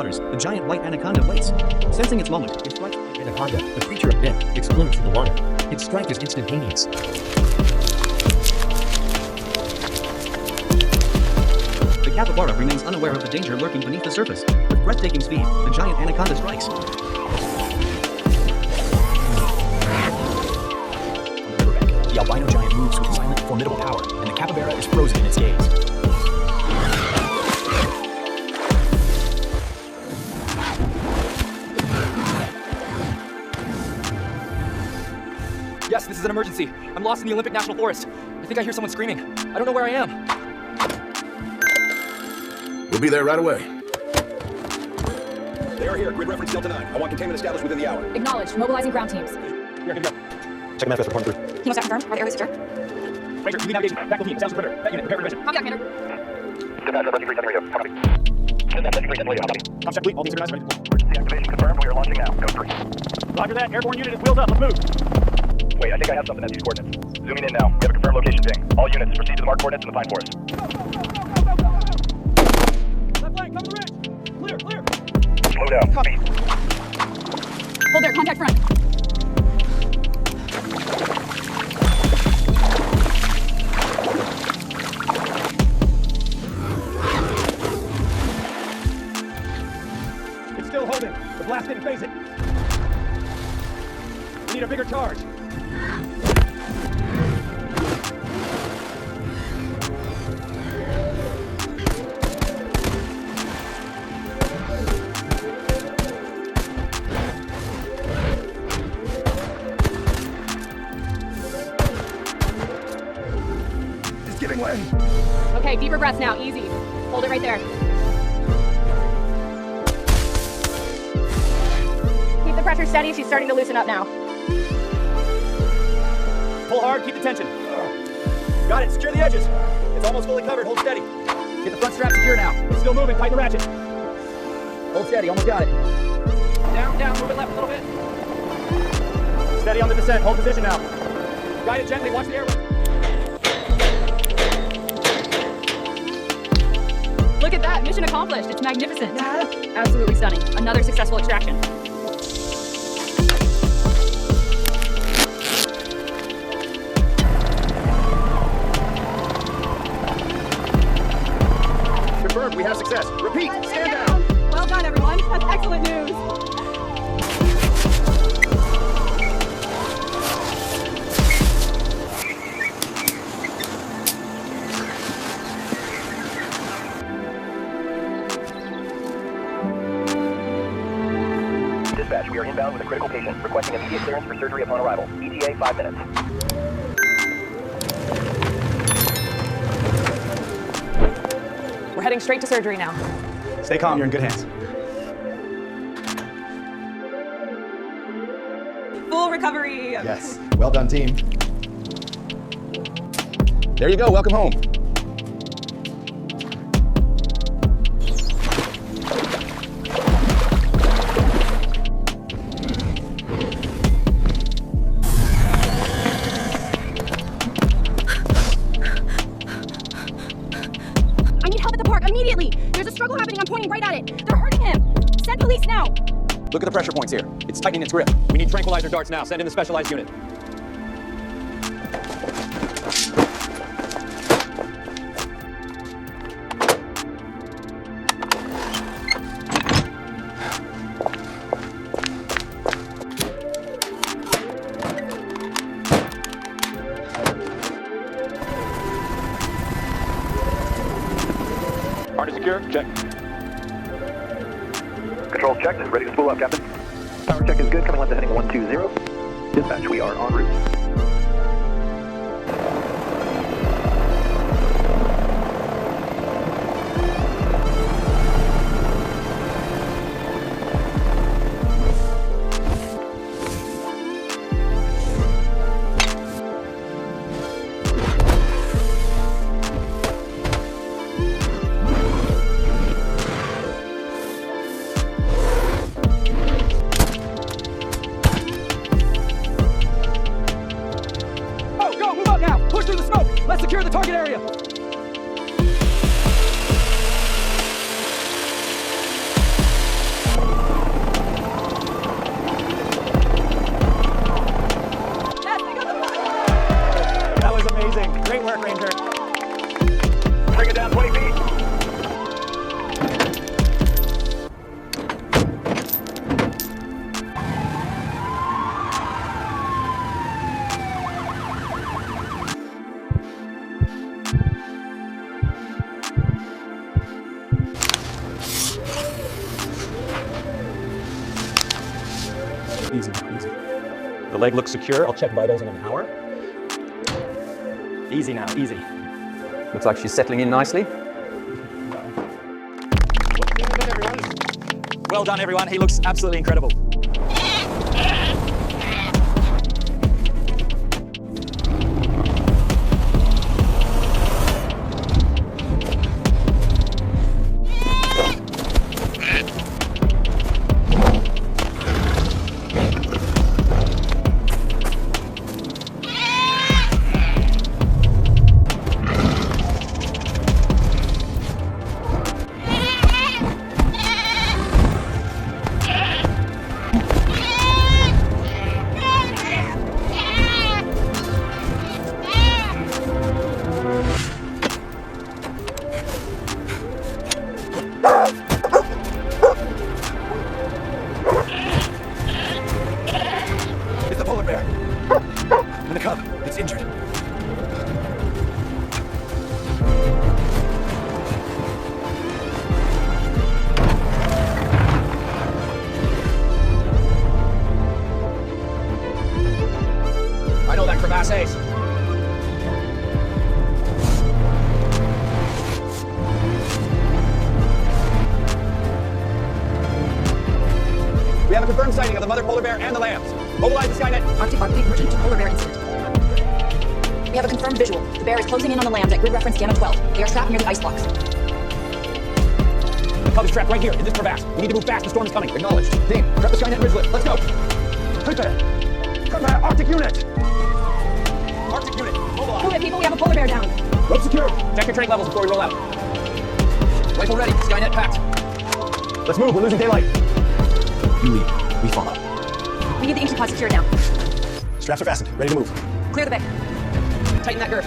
waters, the giant white anaconda waits. Sensing its moment, it strikes like Anaconda, the creature of death, explodes in the water. Its strike is instantaneous. The capybara remains unaware of the danger lurking beneath the surface. With breathtaking speed, the giant anaconda strikes. The albino giant moves with silent, formidable power, and the capybara is frozen in its gaze. Yes, this is an emergency. I'm lost in the Olympic National Forest. I think I hear someone screaming. I don't know where I am. We'll be there right away. They are here. Grid reference Delta 9. I want containment established within the hour. Acknowledged. Mobilizing ground teams. Here, good to go. Check manifest reporting through. Hemostat confirmed. Are the airways secure? Ranger, lead navigation. Tactical team. Sounds perimeter. That unit, prepare for division. Copy that, Commander. Dispatch, 73 radio. Copy. Dispatch, 73 radio. Copy. Top check, fleet. All teams synchronized. Ready to deploy. Deactivation confirmed. We are launching now. Go 3. Roger that. Airborne unit is wheeled up. Let's move. Wait, I think I have something at these coordinates. Zooming in now. We have a confirmed location ping. All units, proceed to the marked coordinates in the pine forest. Left flank, cover the ridge. Clear, clear. Slow down. Copy. Hold there. Contact front. It's still holding. The blast didn't phase it. We need a bigger charge. It's giving way. Okay, deeper breaths now. Easy. Hold it right there. Keep the pressure steady. She's starting to loosen up now. Pull hard, keep the tension. Got it, secure the edges. It's almost fully covered, hold steady. Get the front strap secure now. It's still moving, tighten the ratchet. Hold steady, almost got it. Down, down, move it left a little bit. Steady on the descent, hold position now. Guide it gently, watch the airway. Look at that. Mission accomplished. It's magnificent. Absolutely stunning. Another successful extraction. Confirmed, we have success. Repeat, stand down. Well done, everyone. That's excellent news. Dispatch, we are inbound with a critical patient, requesting immediate clearance for surgery upon arrival. ETA 5 minutes. We're heading straight to surgery now. Stay calm, you're in good hands. Full recovery. Yes. Well done, team. There you go, welcome home. I need help at the park immediately. There's a struggle happening. I'm pointing right at it. They're hurting him. Send police now. Look at the pressure points here. It's tightening its grip. We need tranquilizer darts now. Send in the specialized unit. Harness secure? Check. Controls checked. Ready to spool up, Captain. Power check is good. Coming left to heading 120. Dispatch, we are en route. Let's secure the target area. The leg looks secure. I'll check vitals in an hour. Easy now, easy. Looks like she's settling in nicely. Well done, everyone. He looks absolutely incredible. It's injured. I know that crevasse ace. We have a confirmed sighting of the mother polar bear and the lambs. Mobilize the Skynet. Arctic urgent polar bear incident. We have a confirmed visual. The bear is closing in on the lambs at grid reference Gamma 12. They are trapped near the ice blocks. The cub is trapped right here in this crevasse. We need to move fast. The storm is coming. Acknowledged. Dean, prep the Skynet Ridgelet. Let's go. Prepare. Arctic unit. Arctic unit. Mobilize. Move it, people. We have a polar bear down. Rope secured. Check your training levels before we roll out. Rifle ready. Skynet packed. Let's move. We're losing daylight. You lead. We follow. We need the entry pod secured now. Straps are fastened. Ready to move. Clear the bay. Tighten that girth.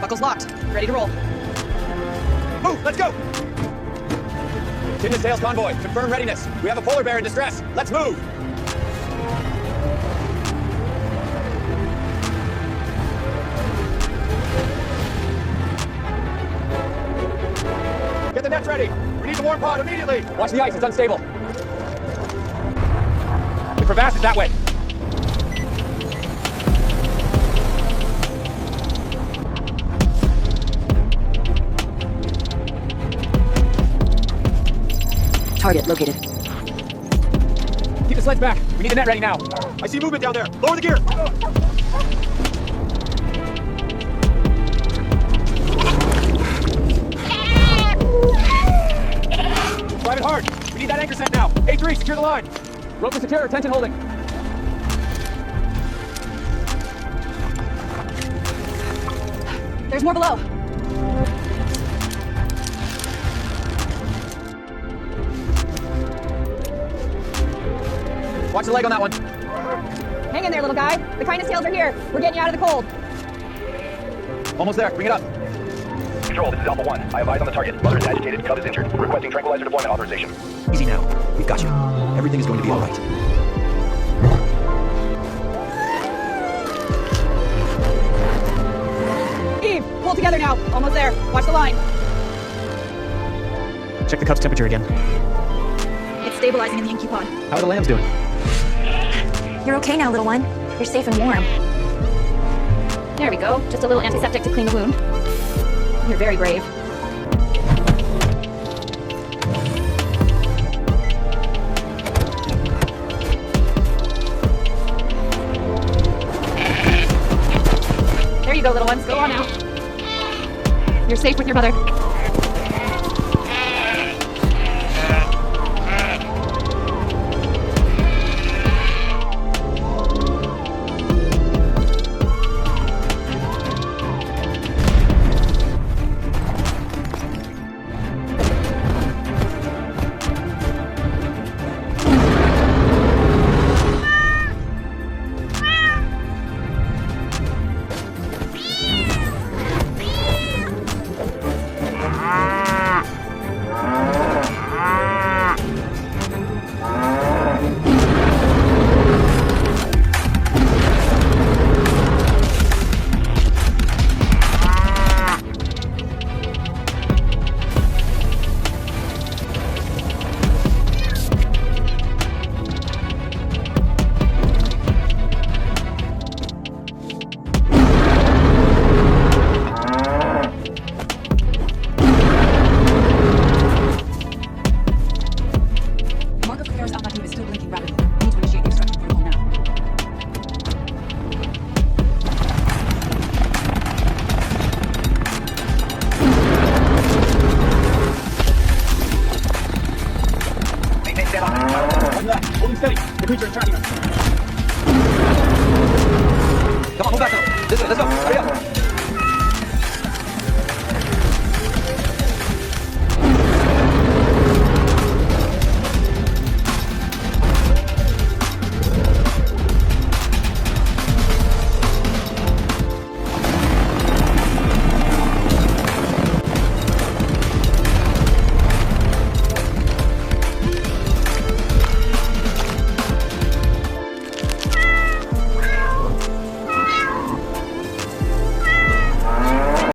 Buckles locked. Ready to roll. Move. Let's go. Tin and Tails convoy. Confirm readiness. We have a polar bear in distress. Let's move. Get the nets ready. We need the warm pod immediately. Watch the ice. It's unstable. The crevasse is that way. Target located. Keep the sleds back. We need the net ready now. I see movement down there. Lower the gear. Drive it hard. We need that anchor set now. A3, secure the line. Rope is secure. Tension holding. There's more below. Watch the leg on that one. Hang in there, little guy. The kindness tails are here. We're getting you out of the cold. Almost there. Bring it up. Control, this is Alpha 1. I have eyes on the target. Mother is agitated, cub is injured. Requesting tranquilizer deployment authorization. Easy now. We've got you. Everything is going to be all right. Eve, pull together now. Almost there. Watch the line. Check the cub's temperature again. It's stabilizing in the incupod. How are the lambs doing? You're okay now, little one. You're safe and warm. There we go. Just a little antiseptic to clean the wound. You're very brave. There you go, little ones. Go on out. You're safe with your mother. Stand on it. Hold that. Holding steady. The creature is tracking us. Come on, move back. This way, let's go. Hurry up.